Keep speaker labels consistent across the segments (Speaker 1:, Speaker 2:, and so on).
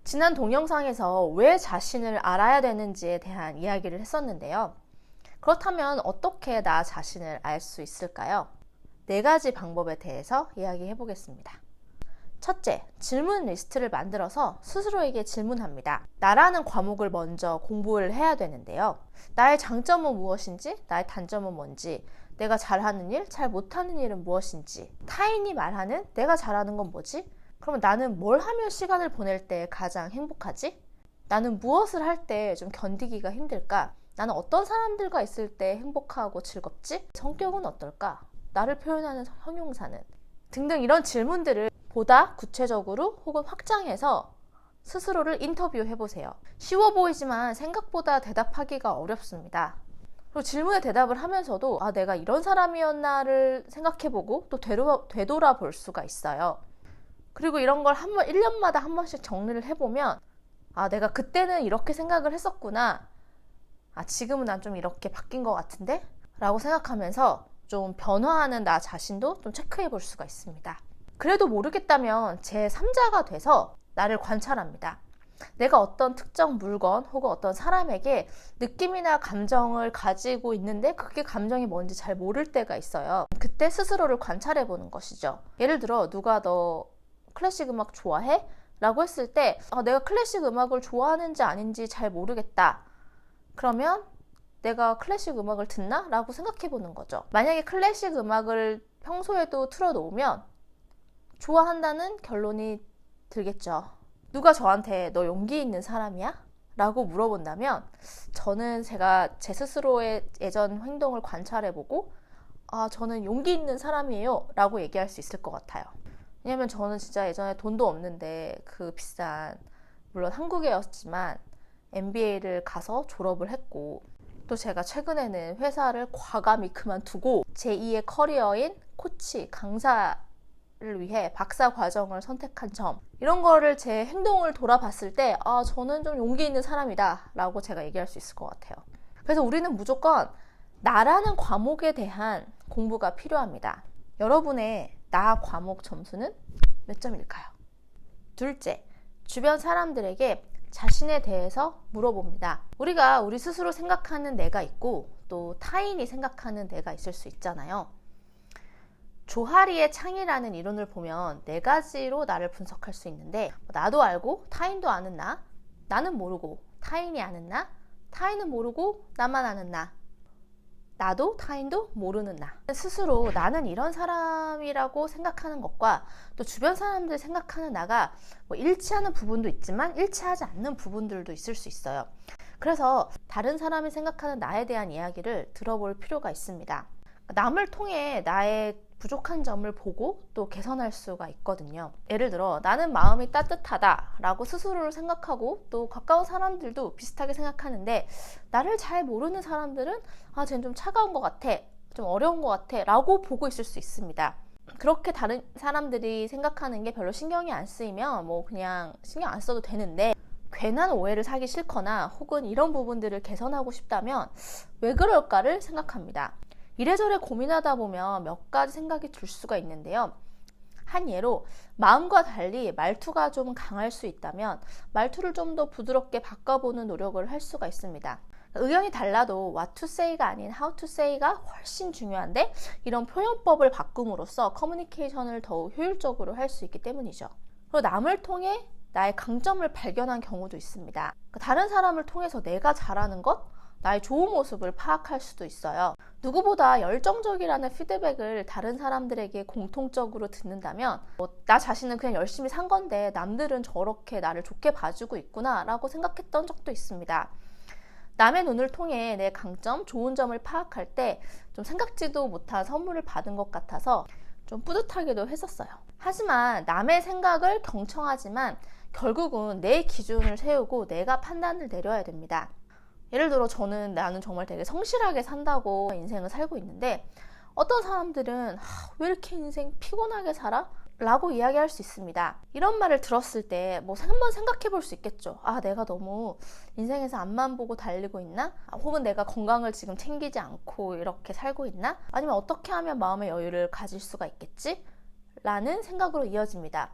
Speaker 1: 지난 동영상에서 왜 자신을 알아야 되는지에 대한 이야기를 했었는데요. 그렇다면 어떻게 나 자신을 알 수 있을까요? 4가지 방법에 대해서 이야기해 보겠습니다. 첫째, 질문 리스트를 만들어서 스스로에게 질문합니다. 나라는 과목을 먼저 공부를 해야 되는데요. 나의 장점은 무엇인지, 나의 단점은 뭔지, 내가 잘하는 일, 잘 못하는 일은 무엇인지, 타인이 말하는 내가 잘하는 건 뭐지? 그러면 나는 뭘 하면 시간을 보낼 때 가장 행복하지? 나는 무엇을 할 때 좀 견디기가 힘들까? 나는 어떤 사람들과 있을 때 행복하고 즐겁지? 성격은 어떨까? 나를 표현하는 형용사는? 등등 이런 질문들을 보다 구체적으로 혹은 확장해서 스스로를 인터뷰해 보세요. 쉬워 보이지만 생각보다 대답하기가 어렵습니다. 그리고 질문에 대답을 하면서도 내가 이런 사람이었나를 생각해보고 또 되돌아볼 수가 있어요. 그리고 이런 걸 1년마다 한 번씩 정리를 해보면 내가 그때는 이렇게 생각을 했었구나. 지금은 난 좀 이렇게 바뀐 것 같은데? 라고 생각하면서 좀 변화하는 나 자신도 좀 체크해 볼 수가 있습니다. 그래도 모르겠다면 제3자가 돼서 나를 관찰합니다. 내가 어떤 특정 물건 혹은 어떤 사람에게 느낌이나 감정을 가지고 있는데 그게 감정이 뭔지 잘 모를 때가 있어요. 그때 스스로를 관찰해 보는 것이죠. 예를 들어 누가 너 클래식 음악 좋아해? 라고 했을 때 내가 클래식 음악을 좋아하는지 아닌지 잘 모르겠다. 그러면 내가 클래식 음악을 듣나? 라고 생각해 보는 거죠. 만약에 클래식 음악을 평소에도 틀어놓으면 좋아한다는 결론이 들겠죠. 누가 저한테 너 용기 있는 사람이야? 라고 물어본다면 저는 제가 제 스스로의 예전 행동을 관찰해보고 저는 용기 있는 사람이에요 라고 얘기할 수 있을 것 같아요. 왜냐면 저는 진짜 예전에 돈도 없는데 그 비싼, 물론 한국에였지만 MBA를 가서 졸업을 했고, 또 제가 최근에는 회사를 과감히 그만두고 제2의 커리어인 코치, 강사를 위해 박사 과정을 선택한 점, 이런 거를 제 행동을 돌아봤을 때 저는 좀 용기 있는 사람이다 라고 제가 얘기할 수 있을 것 같아요. 그래서 우리는 무조건 나라는 과목에 대한 공부가 필요합니다. 여러분의 나 과목 점수는 몇 점일까요? 둘째, 주변 사람들에게 자신에 대해서 물어봅니다. 우리가 우리 스스로 생각하는 내가 있고 또 타인이 생각하는 내가 있을 수 있잖아요. 조하리의 창이라는 이론을 보면 4가지로 나를 분석할 수 있는데, 나도 알고 타인도 아는 나, 나는 모르고 타인이 아는 나, 타인은 모르고 나만 아는 나, 나도 타인도 모르는 나. 스스로 나는 이런 사람이라고 생각하는 것과 또 주변 사람들이 생각하는 나가 일치하는 부분도 있지만 일치하지 않는 부분들도 있을 수 있어요. 그래서 다른 사람이 생각하는 나에 대한 이야기를 들어볼 필요가 있습니다. 남을 통해 나의 부족한 점을 보고 또 개선할 수가 있거든요. 예를 들어 나는 마음이 따뜻하다 라고 스스로를 생각하고 또 가까운 사람들도 비슷하게 생각하는데, 나를 잘 모르는 사람들은 쟤는 좀 차가운 것 같아, 좀 어려운 것 같아 라고 보고 있을 수 있습니다. 그렇게 다른 사람들이 생각하는 게 별로 신경이 안 쓰이면 그냥 신경 안 써도 되는데, 괜한 오해를 사기 싫거나 혹은 이런 부분들을 개선하고 싶다면 왜 그럴까를 생각합니다. 이래저래 고민하다 보면 몇 가지 생각이 들 수가 있는데요. 한 예로 마음과 달리 말투가 좀 강할 수 있다면 말투를 좀 더 부드럽게 바꿔보는 노력을 할 수가 있습니다. 의견이 달라도 what to say가 아닌 how to say가 훨씬 중요한데, 이런 표현법을 바꿈으로써 커뮤니케이션을 더욱 효율적으로 할 수 있기 때문이죠. 그리고 남을 통해 나의 강점을 발견한 경우도 있습니다. 다른 사람을 통해서 내가 잘하는 것, 나의 좋은 모습을 파악할 수도 있어요. 누구보다 열정적이라는 피드백을 다른 사람들에게 공통적으로 듣는다면 나 자신은 그냥 열심히 산 건데 남들은 저렇게 나를 좋게 봐주고 있구나 라고 생각했던 적도 있습니다. 남의 눈을 통해 내 강점, 좋은 점을 파악할 때 좀 생각지도 못한 선물을 받은 것 같아서 좀 뿌듯하기도 했었어요. 하지만 남의 생각을 경청하지만 결국은 내 기준을 세우고 내가 판단을 내려야 됩니다. 예를 들어 나는 정말 되게 성실하게 산다고 인생을 살고 있는데, 어떤 사람들은 왜 이렇게 인생 피곤하게 살아? 라고 이야기할 수 있습니다. 이런 말을 들었을 때 한번 생각해 볼 수 있겠죠. 내가 너무 인생에서 앞만 보고 달리고 있나? 혹은 내가 건강을 지금 챙기지 않고 이렇게 살고 있나? 아니면 어떻게 하면 마음의 여유를 가질 수가 있겠지? 라는 생각으로 이어집니다.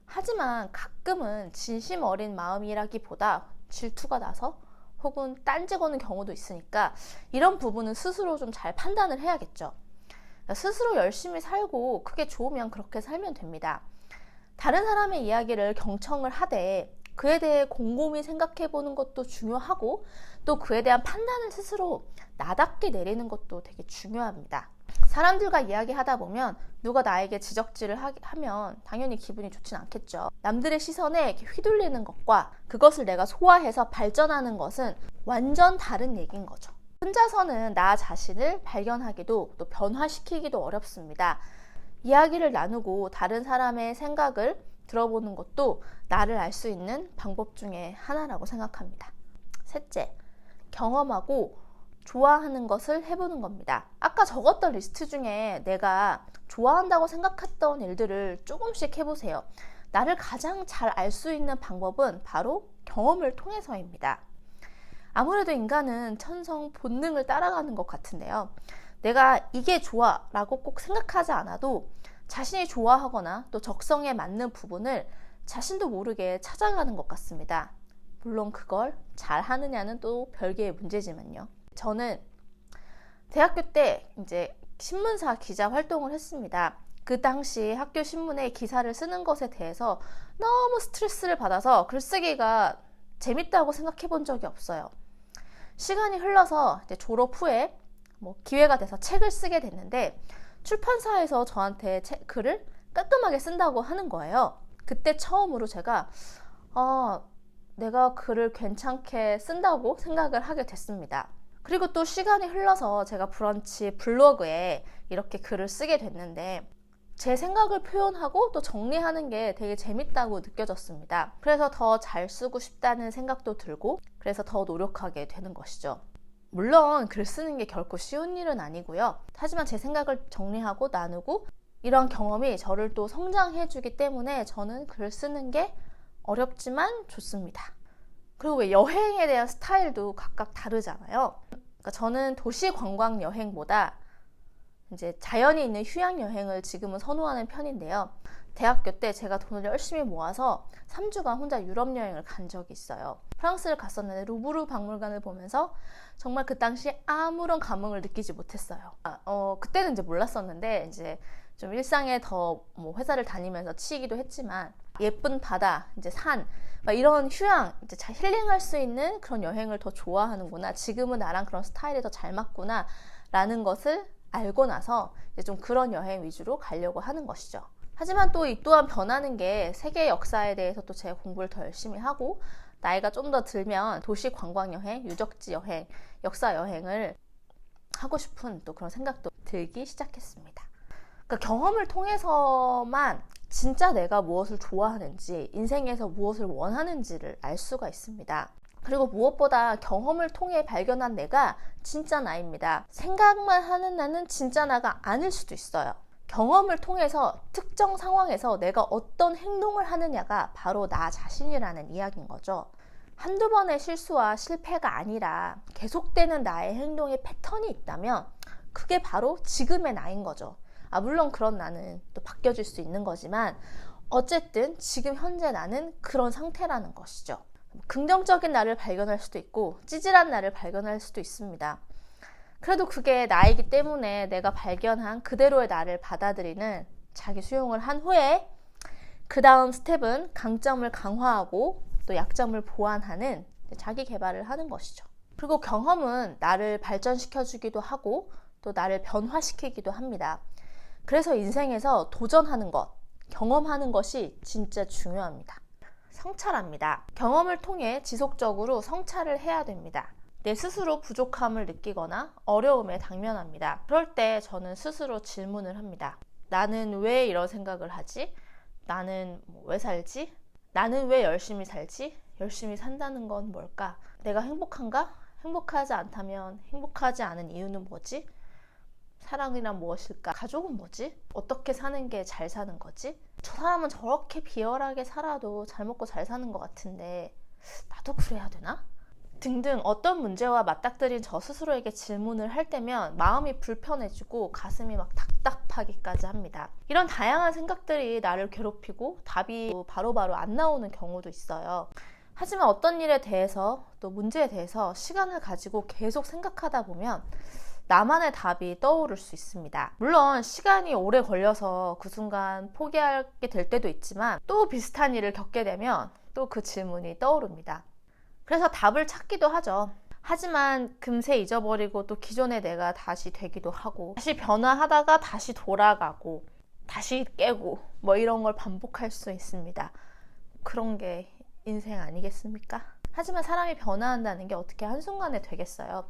Speaker 1: 하지만 가끔은 진심 어린 마음이라기보다 질투가 나서 혹은 딴지거는 경우도 있으니까 이런 부분은 스스로 좀 잘 판단을 해야겠죠. 스스로 열심히 살고 그게 좋으면 그렇게 살면 됩니다. 다른 사람의 이야기를 경청을 하되 그에 대해 곰곰이 생각해 보는 것도 중요하고 또 그에 대한 판단을 스스로 나답게 내리는 것도 되게 중요합니다. 사람들과 이야기하다 보면 누가 나에게 지적질을 하면 당연히 기분이 좋진 않겠죠. 남들의 시선에 이렇게 휘둘리는 것과 그것을 내가 소화해서 발전하는 것은 완전 다른 얘기인 거죠. 혼자서는 나 자신을 발견하기도 또 변화시키기도 어렵습니다. 이야기를 나누고 다른 사람의 생각을 들어보는 것도 나를 알 수 있는 방법 중에 하나라고 생각합니다. 셋째, 경험하고 좋아하는 것을 해보는 겁니다. 아까 적었던 리스트 중에 내가 좋아한다고 생각했던 일들을 조금씩 해보세요. 나를 가장 잘 알 수 있는 방법은 바로 경험을 통해서입니다. 아무래도 인간은 천성 본능을 따라가는 것 같은데요. 내가 이게 좋아 라고 꼭 생각하지 않아도 자신이 좋아하거나 또 적성에 맞는 부분을 자신도 모르게 찾아가는 것 같습니다. 물론 그걸 잘 하느냐는 또 별개의 문제지만요. 저는 대학교 때 이제 신문사 기자 활동을 했습니다. 그 당시 학교 신문에 기사를 쓰는 것에 대해서 너무 스트레스를 받아서 글쓰기가 재밌다고 생각해 본 적이 없어요. 시간이 흘러서 이제 졸업 후에 기회가 돼서 책을 쓰게 됐는데 출판사에서 저한테 글을 깔끔하게 쓴다고 하는 거예요. 그때 처음으로 제가 내가 글을 괜찮게 쓴다고 생각을 하게 됐습니다. 그리고 또 시간이 흘러서 제가 브런치 블로그에 이렇게 글을 쓰게 됐는데 제 생각을 표현하고 또 정리하는 게 되게 재밌다고 느껴졌습니다. 그래서 더 잘 쓰고 싶다는 생각도 들고 그래서 더 노력하게 되는 것이죠. 물론 글 쓰는 게 결코 쉬운 일은 아니고요. 하지만 제 생각을 정리하고 나누고 이런 경험이 저를 또 성장해 주기 때문에 저는 글 쓰는 게 어렵지만 좋습니다. 그리고 왜 여행에 대한 스타일도 각각 다르잖아요. 그러니까 저는 도시 관광 여행보다 이제 자연이 있는 휴양 여행을 지금은 선호하는 편인데요. 대학교 때 제가 돈을 열심히 모아서 3주간 혼자 유럽 여행을 간 적이 있어요. 프랑스를 갔었는데 루브르 박물관을 보면서 정말 그 당시 아무런 감흥을 느끼지 못했어요. 그때는 이제 몰랐었는데 이제 좀 일상에 더 회사를 다니면서 치이기도 했지만 예쁜 바다, 이제 산, 이런 휴양, 이제 잘 힐링할 수 있는 그런 여행을 더 좋아하는구나. 지금은 나랑 그런 스타일이 더 잘 맞구나 라는 것을 알고 나서 이제 좀 그런 여행 위주로 가려고 하는 것이죠. 하지만 또 이 또한 변하는 게 세계 역사에 대해서 또 제가 공부를 더 열심히 하고 나이가 좀 더 들면 도시 관광 여행, 유적지 여행, 역사 여행을 하고 싶은 또 그런 생각도 들기 시작했습니다. 그러니까 경험을 통해서만 진짜 내가 무엇을 좋아하는지, 인생에서 무엇을 원하는지를 알 수가 있습니다. 그리고 무엇보다 경험을 통해 발견한 내가 진짜 나입니다. 생각만 하는 나는 진짜 나가 아닐 수도 있어요. 경험을 통해서 특정 상황에서 내가 어떤 행동을 하느냐가 바로 나 자신이라는 이야기인 거죠. 한두 번의 실수와 실패가 아니라 계속되는 나의 행동의 패턴이 있다면 그게 바로 지금의 나인 거죠. 물론 그런 나는 또 바뀌어질 수 있는 거지만 어쨌든 지금 현재 나는 그런 상태라는 것이죠. 긍정적인 나를 발견할 수도 있고 찌질한 나를 발견할 수도 있습니다. 그래도 그게 나이기 때문에 내가 발견한 그대로의 나를 받아들이는 자기 수용을 한 후에 그 다음 스텝은 강점을 강화하고 또 약점을 보완하는 자기 개발을 하는 것이죠. 그리고 경험은 나를 발전시켜주기도 하고 또 나를 변화시키기도 합니다. 그래서 인생에서 도전하는 것, 경험하는 것이 진짜 중요합니다. 성찰합니다. 경험을 통해 지속적으로 성찰을 해야 됩니다. 내 스스로 부족함을 느끼거나 어려움에 당면합니다. 그럴 때 저는 스스로 질문을 합니다. 나는 왜 이런 생각을 하지? 나는 왜 살지? 나는 왜 열심히 살지? 열심히 산다는 건 뭘까? 내가 행복한가? 행복하지 않다면 행복하지 않은 이유는 뭐지? 사랑이란 무엇일까? 가족은 뭐지? 어떻게 사는 게 잘 사는 거지? 저 사람은 저렇게 비열하게 살아도 잘 먹고 잘 사는 것 같은데 나도 그래야 되나? 등등 어떤 문제와 맞닥뜨린 저 스스로에게 질문을 할 때면 마음이 불편해지고 가슴이 막 답답하기까지 합니다. 이런 다양한 생각들이 나를 괴롭히고 답이 바로바로 안 나오는 경우도 있어요. 하지만 어떤 일에 대해서 또 문제에 대해서 시간을 가지고 계속 생각하다 보면 나만의 답이 떠오를 수 있습니다. 물론 시간이 오래 걸려서 그 순간 포기하게 될 때도 있지만 또 비슷한 일을 겪게 되면 또 그 질문이 떠오릅니다. 그래서 답을 찾기도 하죠. 하지만 금세 잊어버리고 또 기존의 내가 다시 되기도 하고 다시 변화하다가 다시 돌아가고 다시 깨고 뭐 이런 걸 반복할 수 있습니다. 그런 게 인생 아니겠습니까? 하지만 사람이 변화한다는 게 어떻게 한순간에 되겠어요?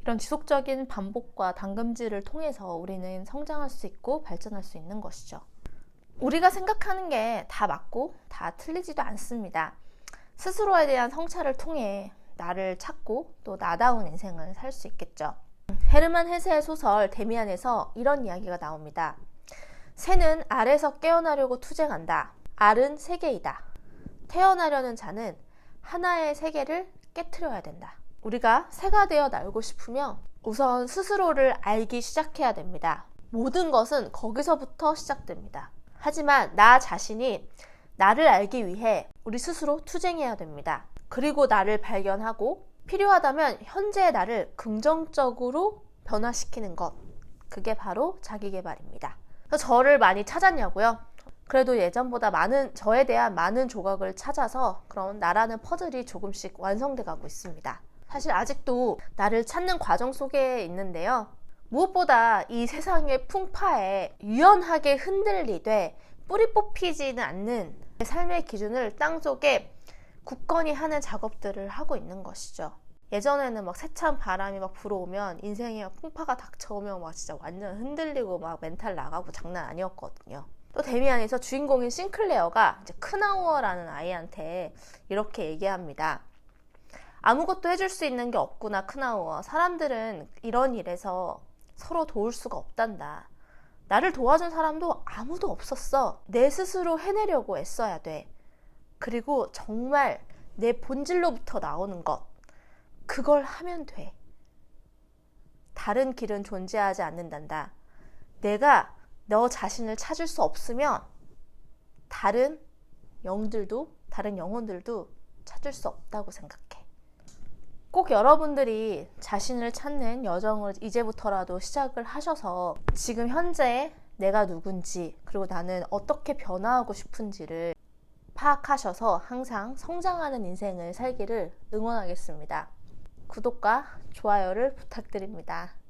Speaker 1: 이런 지속적인 반복과 담금질을 통해서 우리는 성장할 수 있고 발전할 수 있는 것이죠. 우리가 생각하는 게 다 맞고 다 틀리지도 않습니다. 스스로에 대한 성찰을 통해 나를 찾고 또 나다운 인생을 살 수 있겠죠. 헤르만 헤세의 소설 데미안에서 이런 이야기가 나옵니다. 새는 알에서 깨어나려고 투쟁한다. 알은 세계이다. 태어나려는 자는 하나의 세계를 깨트려야 된다. 우리가 새가 되어 날고 싶으면 우선 스스로를 알기 시작해야 됩니다. 모든 것은 거기서부터 시작됩니다. 하지만 나 자신이 나를 알기 위해 우리 스스로 투쟁해야 됩니다. 그리고 나를 발견하고 필요하다면 현재의 나를 긍정적으로 변화시키는 것. 그게 바로 자기계발입니다. 그래서 저를 많이 찾았냐고요? 그래도 예전보다 저에 대한 많은 조각을 찾아서 그런 나라는 퍼즐이 조금씩 완성돼 가고 있습니다. 사실 아직도 나를 찾는 과정 속에 있는데요. 무엇보다 이 세상의 풍파에 유연하게 흔들리되 뿌리 뽑히지는 않는 삶의 기준을 땅속에 굳건히 하는 작업들을 하고 있는 것이죠. 예전에는 막 세찬 바람이 막 불어오면 인생에 막 풍파가 닥쳐오면 막 진짜 완전 흔들리고 막 멘탈 나가고 장난 아니었거든요. 또 데미안에서 주인공인 싱클레어가 이제 크나우어라는 아이한테 이렇게 얘기합니다. 아무것도 해줄 수 있는 게 없구나, 크나우어. 사람들은 이런 일에서 서로 도울 수가 없단다. 나를 도와준 사람도 아무도 없었어. 내 스스로 해내려고 애써야 돼. 그리고 정말 내 본질로부터 나오는 것. 그걸 하면 돼. 다른 길은 존재하지 않는단다. 내가 너 자신을 찾을 수 없으면 다른 영혼들도 찾을 수 없다고 생각해. 꼭 여러분들이 자신을 찾는 여정을 이제부터라도 시작을 하셔서 지금 현재 내가 누군지 그리고 나는 어떻게 변화하고 싶은지를 파악하셔서 항상 성장하는 인생을 살기를 응원하겠습니다. 구독과 좋아요를 부탁드립니다.